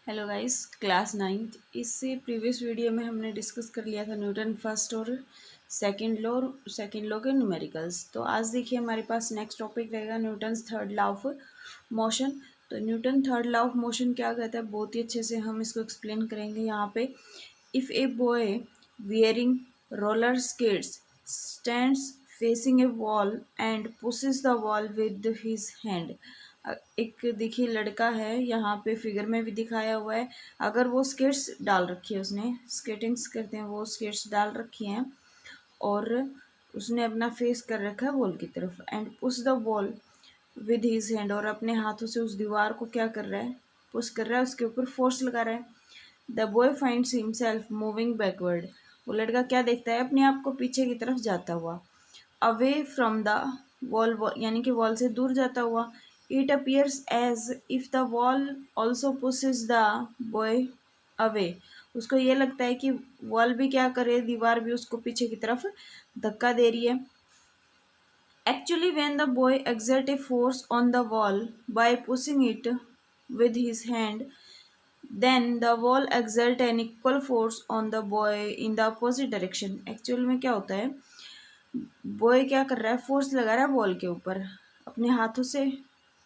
Hello guys, class ninth. इससे previous video में हमने डिस्कस कर लिया था न्यूटन फर्स्ट और सेकंड लॉ के न्यूमेरिकल्स। तो आज देखिए हमारे पास नेक्स्ट टॉपिक रहेगा Newton's third law of motion. तो Newton third law of motion क्या कहता है, बहुत ही अच्छे से हम इसको एक्सप्लेन करेंगे यहाँ पे। If a boy wearing roller skates stands facing A wall and pushes the wall with his hand. एक देखिए लड़का है, यहाँ पे फिगर में भी दिखाया हुआ है। अगर वो स्केट्स डाल रखी है, उसने स्केटिंग्स करते हैं वो स्केट्स डाल रखी हैं और उसने अपना फेस कर रखा है वॉल की तरफ and push the wall with his hand, और अपने हाथों से उस दीवार को क्या कर रहा है, पुश कर रहा है, उसके ऊपर फोर्स लगा रहा है। The boy finds himself moving backward. वो लड़का क्या देखता है, अपने आप को पीछे की तरफ जाता हुआ। अवे फ्रॉम द वॉल, यानी कि वॉल से दूर जाता हुआ। It appears as if the wall also pushes the boy away. उसको ये लगता है कि वॉल भी क्या करे, दीवार भी उसको पीछे की तरफ धक्का दे रही है। Actually, when the boy exerts a force on the wall by pushing it with his hand, then the wall exert an equal force on the boy in the opposite direction. Actual में क्या होता है, boy क्या कर रहा है, force लगा रहा है वॉल के ऊपर अपने हाथों से,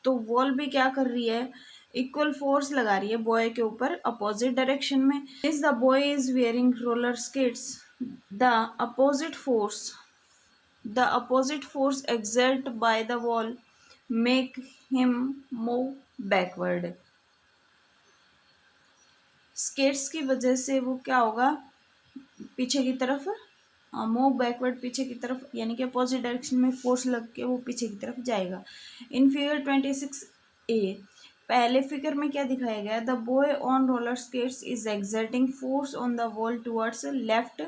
तो वॉल भी क्या कर रही है, इक्वल फोर्स लगा रही है बॉय के ऊपर अपोजिट डायरेक्शन में। Is the boy is wearing roller skates, the opposite force the opposite force exerted by the wall make him move backward. Skates की वजह से वो क्या होगा, पीछे की तरफ मूव बैकवर्ड, पीछे की तरफ, यानी कि अपोजिट डायरेक्शन में फोर्स लग के वो पीछे की तरफ जाएगा। इन फिगर 26A पहले फिगर में क्या दिखाया गया, the boy on roller skates is exerting force on the wall towards left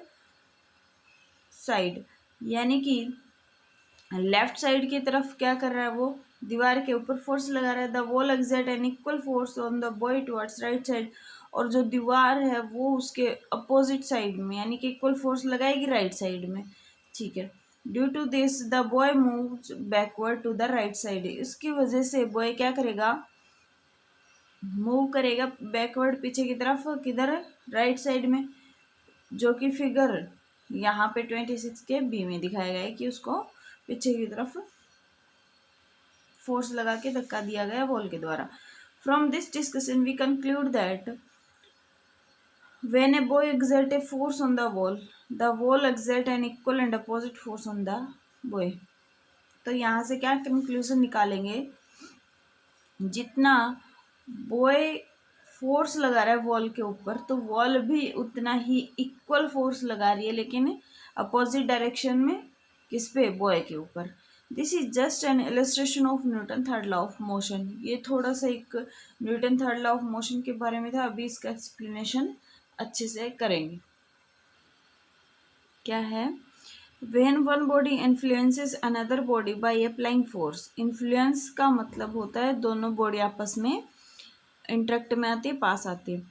side, यानी कि लेफ्ट साइड की तरफ क्या कर रहा है, वो दीवार के ऊपर फोर्स लगा रहा है। The wall exert an equal force on the boy towards right side, और जो दीवार है वो उसके अपोजिट साइड में, यानी कि इक्वल फोर्स लगाएगी राइट साइड में। ठीक है, due to this the boy moves backward to the right side. इसकी वजह से बॉय क्या करेगा, मूव करेगा बैकवर्ड, पीछे की तरफ, किधर, राइट साइड में, जो कि फिगर यहाँ पे 26 के बी में दिखाया गया है कि उसको पीछे की तरफ फोर्स लगा के धक्का दिया गया वॉल के द्वारा। From this discussion we conclude that when a boy exert a force on the wall exert an equal and opposite force on the boy. तो यहाँ से क्या कंक्लूजन निकालेंगे, जितना बॉय फोर्स लगा रहा है वॉल के ऊपर, तो वॉल भी उतना ही इक्वल फोर्स लगा रही है, लेकिन अपोजिट डायरेक्शन में, किस पे, बॉय के ऊपर। This is just an illustration of Newton third law of motion. ये थोड़ा सा एक Newton third law of motion के बारे में था, अभी इसका एक्सप्लेनेशन अच्छे से करेंगे। क्या है, when one body influences another body by applying force। Influence का मतलब होता है दोनों बॉडी आपस में इंटरेक्ट में आती है, पास आती है,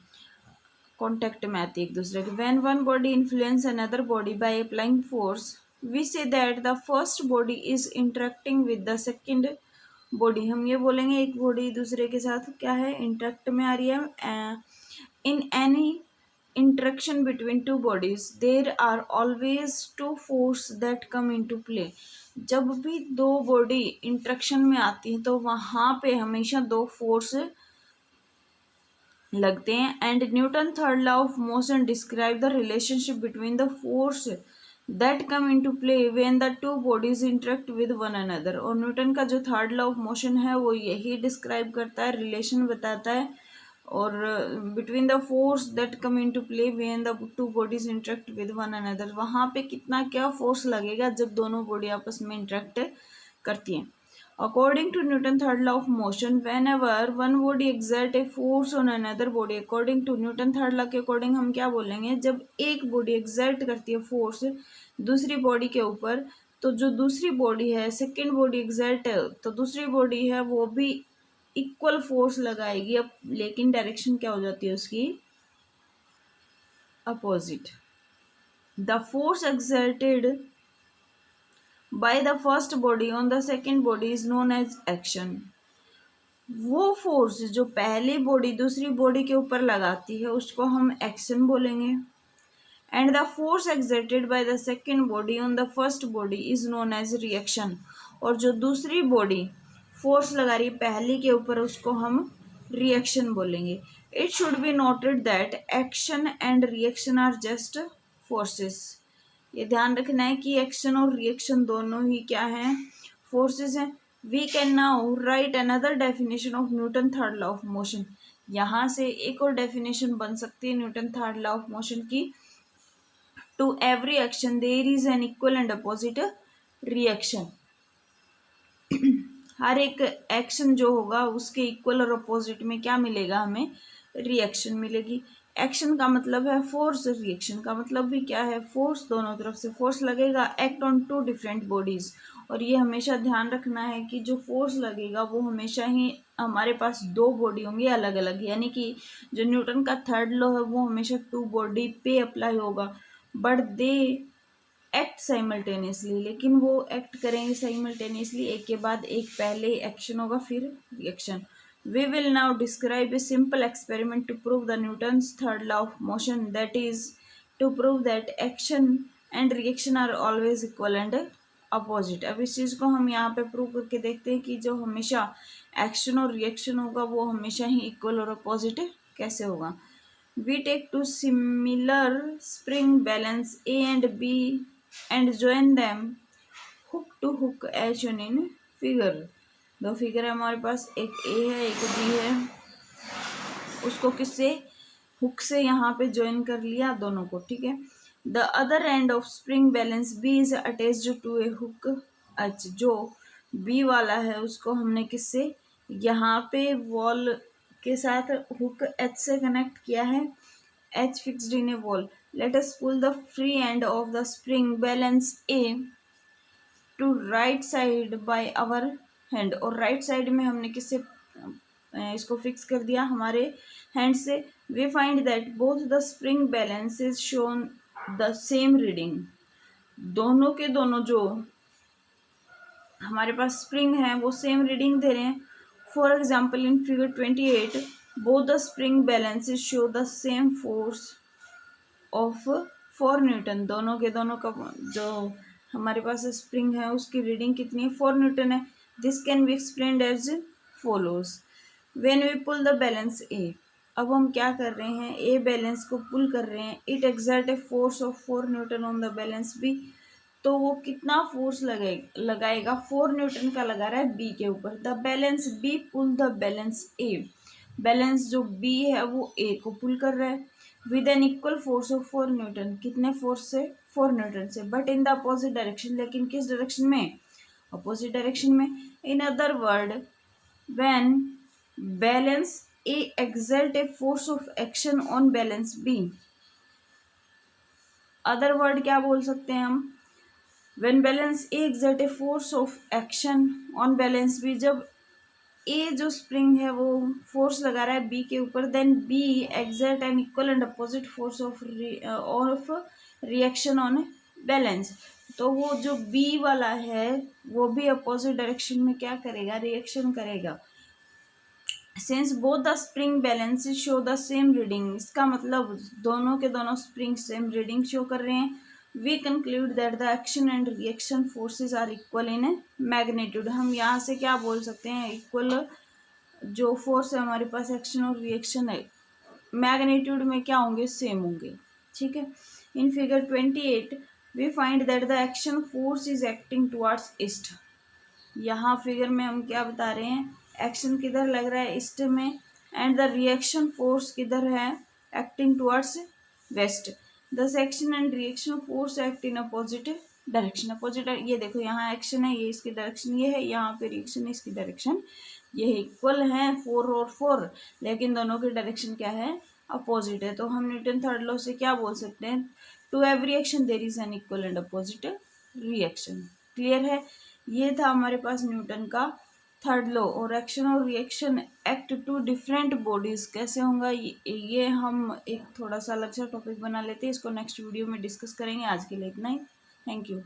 कॉन्टेक्ट में आती है एक दूसरे के। When one body influence another body by applying force, we say that the first body is interacting with the second body. हम ये बोलेंगे एक बॉडी दूसरे के साथ क्या है, इंटरेक्ट में आ रही है। In any interaction between two bodies there are always two force that come into play। जब भी दो बॉडी इंटरेक्शन में आती है तो वहाँ पे हमेशा दो फोर्स लगते हैं। And Newton third law of motion describe the relationship between the force that come into play when the two bodies interact with one another. और न्यूटन का जो थर्ड लॉ ऑफ मोशन है वो यही डिस्क्राइब करता है, रिलेशन बताता है, और between the force that come into play when the two bodies interact with one another. वहाँ पे कितना क्या फोर्स लगेगा जब दोनों बॉडी आपस में इंटरेक्ट करती हैं। According to Newton third law of motion, whenever one body exert a force on another body, according to Newton third law के अकॉर्डिंग हम क्या बोलेंगे, जब एक बॉडी एक्सर्ट करती है फोर्स दूसरी बॉडी के ऊपर, तो जो दूसरी बॉडी है, सेकेंड बॉडी एक्सर्ट है, तो दूसरी बॉडी है वो भी इक्वल फोर्स लगाएगी। अब लेकिन डायरेक्शन क्या हो जाती है उसकी, opposite. The force exerted by the first body on the second body is known as action। वो फोर्स जो पहली बॉडी दूसरी बॉडी के ऊपर लगाती है उसको हम एक्शन बोलेंगे। And the force exerted by the second body on the first body is known as reaction. और जो दूसरी बॉडी फोर्स लगा रही पहली के ऊपर उसको हम रिएक्शन बोलेंगे। It should be noted that action and reaction are just forces. ये ध्यान रखना है कि एक्शन और रिएक्शन दोनों ही क्या हैं, फोर्सेस हैं। We can now write another definition of Newton third law of motion. यहाँ से एक और डेफिनेशन बन सकती है Newton third law of motion की। To every action there is an equal and opposite reaction. हर एक एक्शन जो होगा उसके इक्वल और अपोजिट में क्या मिलेगा, हमें रिएक्शन मिलेगी। एक्शन का मतलब है फोर्स, रिएक्शन का मतलब भी क्या है, फोर्स। दोनों तरफ से फोर्स लगेगा, act on two different bodies. और ये हमेशा ध्यान रखना है कि जो फोर्स लगेगा वो हमेशा ही हमारे पास दो बॉडी होंगी अलग अलग, यानी कि जो न्यूटन का थर्ड लॉ है वो हमेशा टू बॉडी पे अप्लाई होगा, बट दे एक्ट साइमल्टेनियसली। लेकिन वो एक्ट करेंगे साइमल्टेनियसली, एक के बाद एक, पहले एक्शन होगा फिर reaction. We will now describe a simple experiment to prove the Newton's third law of motion, that is, to prove that action and reaction are always equal and opposite। अब इस चीज़ को हम यहाँ पे प्रूव करके देखते हैं कि जो हमेशा एक्शन और रिएक्शन होगा वो हमेशा ही इक्वल और अपोजिट कैसे होगा। We take two similar spring balance A and B and join them hook to hook as shown in figure। दो फिगर है हमारे पास, एक ए है एक बी है, उसको किससे, हुक से यहाँ पे ज्वाइन कर लिया दोनों को, ठीक है। The other end of spring balance B is attached to a hook H. जो बी वाला है उसको हमने किससे, यहाँ पे वॉल के साथ हुक एच से कनेक्ट किया है, H fixed in a wall. Let us pull the free end of the spring balance A to right side by our hand. और राइट साइड में हमने किससे इसको फिक्स कर दिया, हमारे हैंड से। We find that both the spring balance is shown the same reading. दोनों के दोनों जो हमारे पास स्प्रिंग है वो सेम रीडिंग दे रहे हैं। For example in figure 28 both the spring balances show the same force of 4 Newton. दोनों के दोनों का जो हमारे पास स्प्रिंग है उसकी रीडिंग कितनी है, 4 न्यूटन है। This can be explained as follows. When we pull the balance A, अब हम क्या कर रहे हैं, ए बैलेंस को पुल कर रहे हैं। It exert a force of 4 newton on the balance B. तो वो कितना फोर्स लगाएगा, 4 न्यूटन का लगा रहा है बी के ऊपर। The balance B pull the balance A. Balance जो बी है वो ए को पुल कर रहा है with an equal force of 4 newton. कितने फोर्स से, 4 न्यूटन से, but in the opposite direction. लेकिन किस डायरेक्शन में, अपोजिट डायरेक्शन में। In other word when balance A exert a force of action on balance B. Other word क्या बोल सकते हैं हम, when balance A exert a force of action on balance B. जब ए जो spring है वो फोर्स लगा रहा है बी के ऊपर, then B exert an equal and opposite force of reaction on balance. तो वो जो बी वाला है वो भी अपोजिट डायरेक्शन में क्या करेगा, रिएक्शन करेगा। Since both the spring balances show the same reading, इसका मतलब दोनों के दोनों स्प्रिंग सेम रीडिंग शो कर रहे हैं। We conclude that the action and reaction forces are equal in magnitude. हम यहाँ से क्या बोल सकते हैं, इक्वल जो फोर्स है हमारे पास एक्शन और रिएक्शन है मैग्नीट्यूड में क्या होंगे, सेम होंगे, ठीक है। In figure 28 we find that the action force is acting towards east. यहाँ फिगर में हम क्या बता रहे हैं, एक्शन किधर लग रहा है, ईस्ट में, एंड द रिएक्शन फोर्स किधर है, एक्टिंग टुवर्ड्स वेस्ट। दस action and reaction force act in opposite direction. Opposite, ये देखो यहाँ एक्शन है, ये इसकी डायरेक्शन ये है, यहाँ पे रिएक्शन है, इसकी डायरेक्शन ये इक्वल है 4 और 4, लेकिन दोनों की डायरेक्शन क्या है, अपोजिट है। तो हम न्यूटन थर्ड लॉ से क्या बोल सकते हैं, to every action there is an equal and opposite reaction. Clear है, ये था हमारे पास न्यूटन का थर्ड लॉ। और एक्शन और reaction act two different bodies कैसे होगा, ये हम एक थोड़ा सा अलग सा टॉपिक बना लेते हैं, इसको नेक्स्ट वीडियो में डिस्कस करेंगे। आज के लिए इतना ही, थैंक यू।